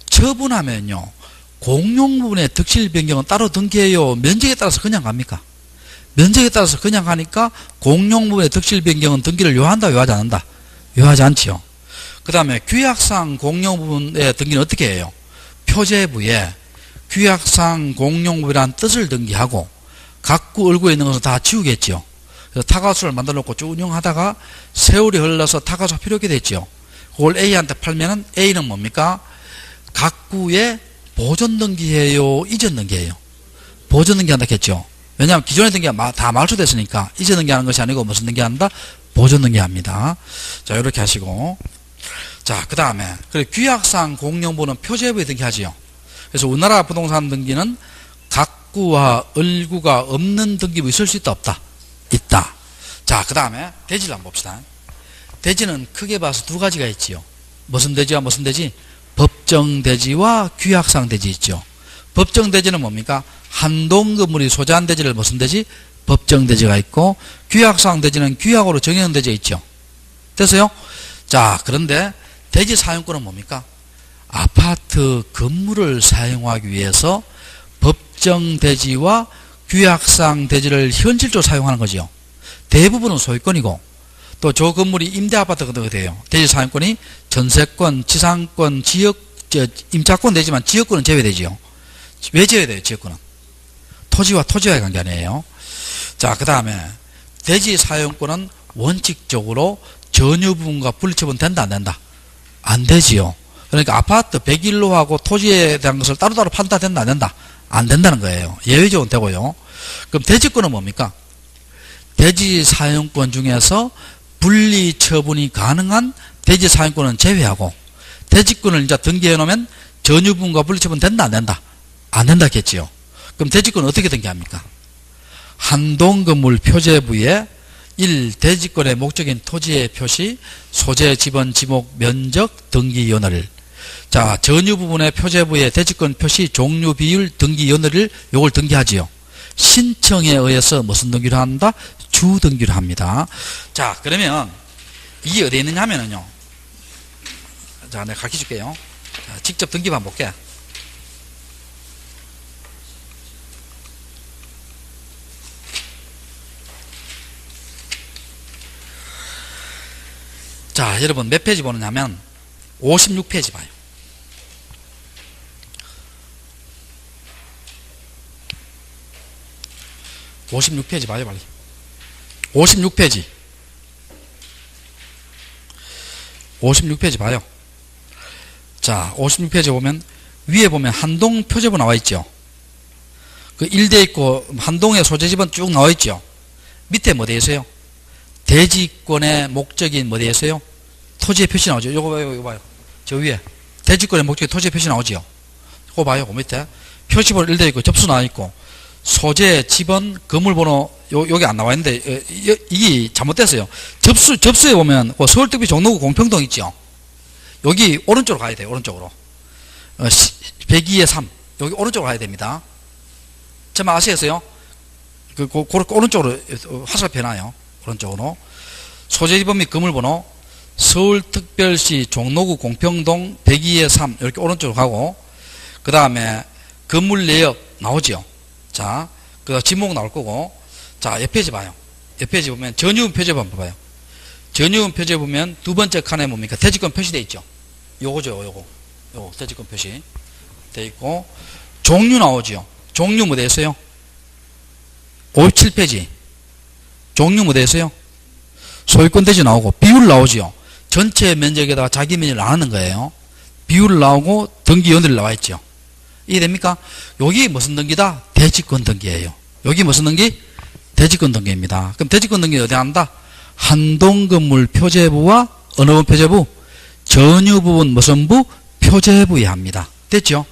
처분하면요. 공용 부분의 득실 변경은 따로 등기해요? 면적에 따라서 그냥 갑니까? 면적에 따라서 그냥 가니까 공용 부분의 득실 변경은 등기를 요한다, 요하지 않는다? 요하지 않지요. 그 다음에 규약상 공용 부분의 등기는 어떻게 해요? 표제부에 규약상 공용 부분이라는 뜻을 등기하고 각구 얼굴에 있는 것은 다 지우겠지요. 그래서 타가수를 만들어 놓고 쭉 운영하다가 세월이 흘러서 타가수가 필요 없게 됐지요. 그걸 A한테 팔면은 A는 뭡니까? 각구에 보존 등기해요? 이전 등기해요? 보존 등기한다 했죠. 왜냐하면 기존의 등기가 다 말소됐으니까 이전 등기하는 것이 아니고 무슨 등기한다? 보존 등기합니다. 자, 이렇게 하시고. 자, 그 다음에 규약상 공용부는 표제부에 등기하지요. 그래서 우리나라 부동산 등기는 각구와 을구가 없는 등기부 있을 수 있다 없다? 있다. 자, 그 다음에 대지를 한번 봅시다. 대지는 크게 봐서 두 가지가 있지요. 무슨 대지와 무슨 대지? 법정 대지와 규약상 대지 있죠. 법정 대지는 뭡니까? 한동 건물이 소재한 대지를 무슨 대지? 법정 대지가 있고, 규약상 대지는 규약으로 정해놓은 대지가 있죠. 됐어요? 자, 그런데 대지 사용권은 뭡니까? 아파트 건물을 사용하기 위해서 법정 대지와 규약상 대지를 현실적으로 사용하는 거죠. 대부분은 소유권이고, 또 저 건물이 임대아파트가 돼요. 대지 사용권이 전세권, 지상권, 지역, 임차권 되지만 지역권은 제외되지요. 왜 제외돼요? 지역권은 토지와 토지와의 관계 아니에요. 자, 그 다음에 대지 사용권은 원칙적으로 전유 부분과 분리처분 된다 안 된다? 안 되지요. 그러니까 아파트 101호하고 토지에 대한 것을 따로따로 판단된다 안 된다? 안 된다는 거예요. 예외적으로 되고요. 그럼 대지권은 뭡니까? 대지 사용권 중에서 분리 처분이 가능한 대지 사용권은 제외하고, 대지권을 이제 등기해 놓으면 전유 부분과 분리 처분 된다 안 된다? 안 된다겠지요. 그럼 대지권은 어떻게 등기합니까? 한동 건물 표제부에 1. 대지권의 목적인 토지의 표시, 소재, 지번, 지목, 면적, 등기 연월. 자, 전유 부분의 표제부에 대지권 표시, 종류, 비율, 등기 연월을 요걸 등기하지요. 신청에 의해서 무슨 등기를 한다? 주 등기를 합니다. 자, 그러면 이게 어디에 있느냐 하면은요. 자, 내가 가르쳐 줄게요. 자, 직접 등기만 볼게. 자, 여러분 몇 페이지 보느냐면 56페이지 봐요. 56페이지 봐요, 빨리. 56페이지. 56페이지 봐요. 자, 56페이지 보면 위에 보면 한동 표제부 나와 있죠. 그 1대 있고 한동의 소재 지번 쭉 나와 있죠. 밑에 뭐 되어 있어요? 대지권의 목적인 뭐 되어 있어요? 토지의 표시 나오죠. 요거 봐요, 요거 봐요. 저 위에 대지권의 목적인 토지의 표시 나오죠. 요거 봐요, 그 밑에 표시번호 1대 있고 접수 나와 있고, 소재, 지번, 건물번호 여기 안 나와 있는데 이게 잘못됐어요. 접수에 보면 서울특비 종로구 공평동 있죠. 여기 오른쪽으로 가야 돼요. 오른쪽으로 102의 3 여기 오른쪽으로 가야 됩니다. 정말 아시겠어요? 그렇게 오른쪽으로 화살표 해놔요. 오른쪽으로 소재, 지번 및 건물번호, 서울특별시 종로구 공평동 102의 3 이렇게 오른쪽으로 가고 그 다음에 건물 내역 나오죠. 자, 그 지목 나올 거고 자, 옆 페이지 봐요. 옆 페이지 보면 전유분 표제 한번 봐봐요. 전유분 표제 보면 두 번째 칸에 뭡니까? 대지권 표시되어 있죠. 요거죠, 요거 대지권 표시 되어 있고 종류 나오죠. 종류 뭐 되어 있어요? 57페이지 종류 뭐 되어 있어요? 소유권 대지 나오고 비율 나오죠. 전체 면적에다가 자기 면적을 나누는 거예요. 비율 나오고 등기 연도를 나와 있죠. 이해됩니까? 여기 무슨 등기다? 대지권 등기예요. 여기 무슨 등기? 대지권 등기입니다. 그럼 대지권 등기 어디 한다? 한동건물 표제부와 어느 부분 표제부? 전유부분 무슨 부? 표제부에 합니다. 됐죠?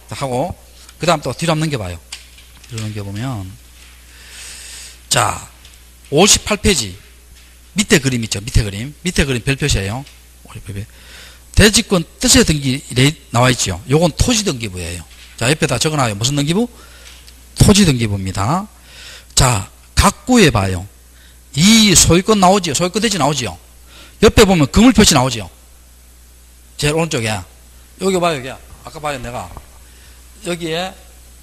하고 그 다음 또 뒤로 한번 넘겨봐요. 뒤로 넘겨보면 자 58페이지 밑에 그림 있죠. 밑에 그림 별표시예요. 대지권 뜻의 등기 나와 있죠. 요건 토지등기부예요. 자, 옆에다 적어놔요. 무슨 등기부? 토지등기부입니다. 자, 각구에 봐요. 이 소유권 나오지요. 소유권 대지 나오지요. 옆에 보면 그물표시 나오지요. 제일 오른쪽에. 여기 봐요. 여기. 아까 봐요. 내가. 여기에,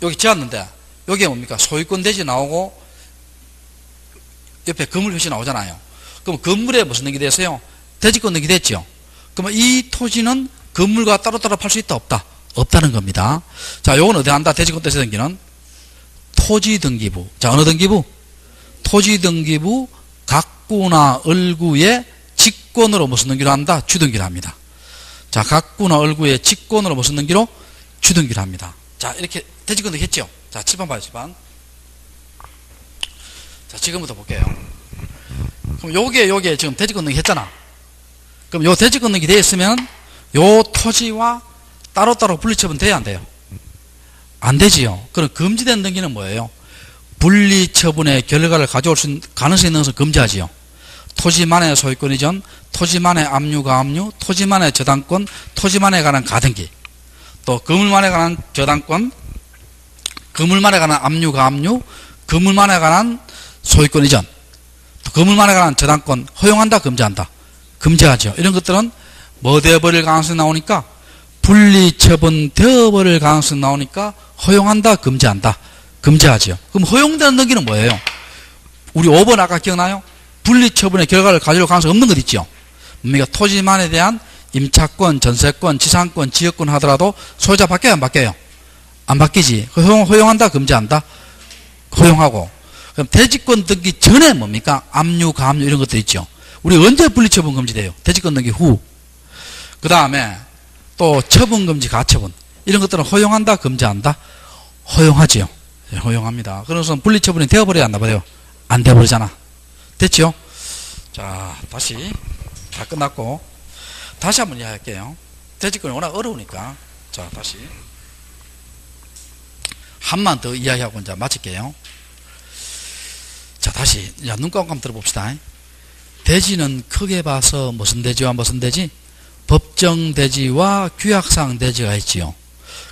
여기 지었는데, 여기에 뭡니까? 소유권 대지 나오고, 옆에 그물표시 나오잖아요. 그럼 건물에 무슨 등기 됐어요? 대지권 등기 됐죠. 그러면 이 토지는 건물과 따로따로 팔 수 있다 없다? 없다는 겁니다. 자, 요건 어디 한다? 대지권 뜻의 등기는 토지등기부. 자, 어느 등기부? 토지등기부 각구나 을구의 직권으로 무슨 등기를 한다? 주등기를 합니다. 자, 각구나 을구의 직권으로 무슨 등기로? 주등기를 합니다. 자, 이렇게 대지권 등기 했죠? 자, 7번 봐요, 7번. 자, 지금부터 볼게요. 그럼 요게 지금 대지권 등기 했잖아. 그럼 요 대지권 등기 되어 있으면 요 토지와 따로따로 분리처분 돼야 안 돼요? 안 되지요. 그럼 금지된 등기는 뭐예요? 분리처분의 결과를 가져올 수 있는 가능성이 있는 것을 금지하지요. 토지만의 소유권 이전, 토지만의 압류, 가압류, 토지만의 저당권, 토지만에 관한 가등기, 또 건물만에 관한 저당권, 건물만에 관한 압류, 가압류, 건물만에 관한 소유권 이전, 또 건물만에 관한 저당권 허용한다, 금지한다? 금지하죠. 이런 것들은 뭐 되어버릴 가능성이 나오니까 분리처분 되어버릴 가능성이 나오니까 허용한다, 금지한다? 금지하죠. 그럼 허용되는 등기는 뭐예요? 우리 5번 아까 기억나요? 분리처분의 결과를 가져올 가능성이 없는 것 있죠. 뭡니까? 토지만에 대한 임차권, 전세권, 지상권, 지역권 하더라도 소유자 바뀌어요, 안 바뀌어요? 안 바뀌지. 허용한다, 금지한다? 허용하고. 그럼 대지권 등기 전에 뭡니까? 압류, 가압류 이런 것들 있죠. 우리 언제 분리처분 금지돼요? 대지권 등기 후. 그 다음에 또 처분금지, 가처분 이런 것들은 허용한다, 금지한다? 허용하지요. 허용합니다. 그래서 분리처분이 되어버려야 안 나버려요? 안 되어버리잖아. 됐죠? 자, 다시 다 끝났고 다시 한번 이야기할게요. 대지권이 워낙 어려우니까 자, 다시 한만 더 이야기하고 이제 마칠게요. 자, 다시 눈 감고 한번 들어봅시다. 대지는 크게 봐서 무슨 대지와 무슨 대지? 법정 대지와 규약상 대지가 있지요.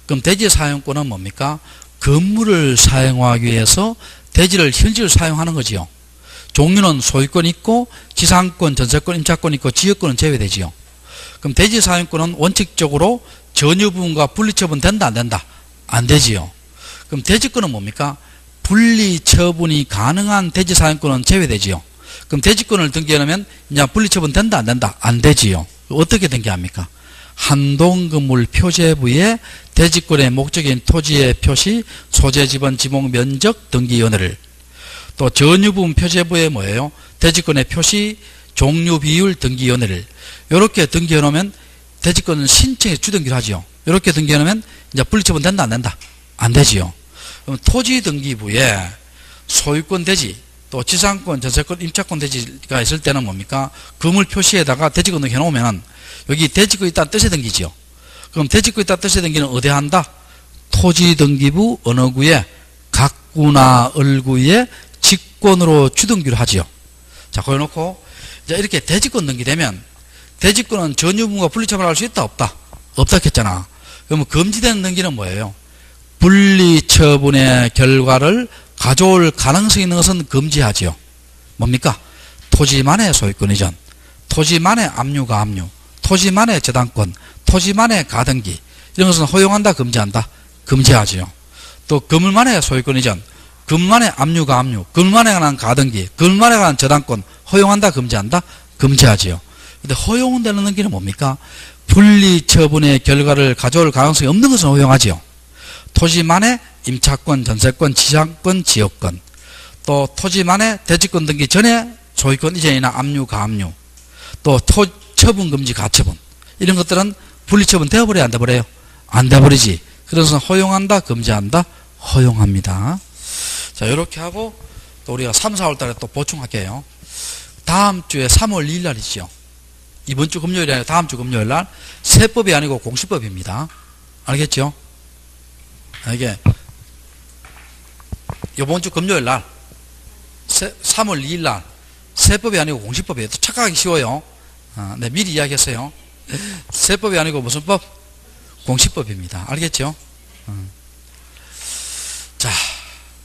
그럼 대지 사용권은 뭡니까? 건물을 사용하기 위해서 대지를 현지를 사용하는 거지요. 종류는 소유권 있고 지상권, 전세권, 임차권 있고 지역권은 제외되지요. 그럼 대지 사용권은 원칙적으로 전유부분과 분리처분 된다, 안 된다? 안 되지요. 그럼 대지권은 뭡니까? 분리처분이 가능한 대지 사용권은 제외되지요. 그럼 대지권을 등기하려면 이제 분리처분 된다, 안 된다? 안 되지요. 어떻게 등기합니까? 한동건물 표제부에 대지권의 목적인 토지의 표시, 소재 지번, 지목, 면적, 등기 연회를, 또 전유부분 표제부에 뭐예요? 대지권의 표시, 종류, 비율, 등기 연회를 이렇게 등기해 놓으면 대지권은 신청에 주등기를 하지요. 이렇게 등기해 놓으면 이제 분리처분 된다, 안 된다? 안 되지요. 그럼 토지등기부에 소유권 대지, 또 지상권, 전세권, 임차권 대지가 있을 때는 뭡니까? 건물 표시에다가 대지권 등기 해놓으면 여기 대지권 있다는 뜻의 등기지요. 그럼 대지권 있다는 뜻의 등기는 어디 한다? 토지등기부 어느 구에 각구나 을구에 직권으로 주등기를 하지요. 자, 거기 놓고 이제 이렇게 대지권 등기되면 대지권은 전유부분과 분리처분할 수 있다, 없다? 없다 했잖아. 그러면 금지되는 등기는 뭐예요? 분리처분의 결과를 가져올 가능성이 있는 것은 금지하지요. 뭡니까? 토지만의 소유권 이전, 토지만의 압류가 압류, 토지만의 저당권, 토지만의 가등기 이런 것은 허용한다 금지한다? 금지하지요. 또 건물만의 소유권 이전, 건물만의 압류가 압류, 건물만에 관한 가등기, 건물만에 관한 저당권 허용한다 금지한다? 금지하지요. 근데 허용되는 등기는 뭡니까? 분리처분의 결과를 가져올 가능성이 없는 것은 허용하지요. 토지만의 임차권, 전세권, 지상권, 지역권, 또 토지만의 대지권 등기 전에 소유권 이전이나 압류, 가압류, 또 처분금지, 가처분 이런 것들은 분리처분 되어버려야 안 돼버려요? 안 돼버리지. 그래서 허용한다, 금지한다? 허용합니다. 자, 이렇게 하고 또 우리가 3, 4월 달에 또 보충할게요. 다음 주에 3월 2일 날이죠. 이번 주 금요일이 아니라 다음 주 금요일 날 세법이 아니고 공시법입니다. 알겠죠? 이게 이번 주 금요일 날 3월 2일 날 세법이 아니고 공시법이에요. 착각하기 쉬워요. 네, 미리 이야기했어요. 세법이 아니고 무슨 법? 공시법입니다. 알겠죠?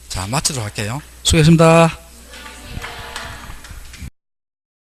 자, 마치도록 할게요. 수고했습니다.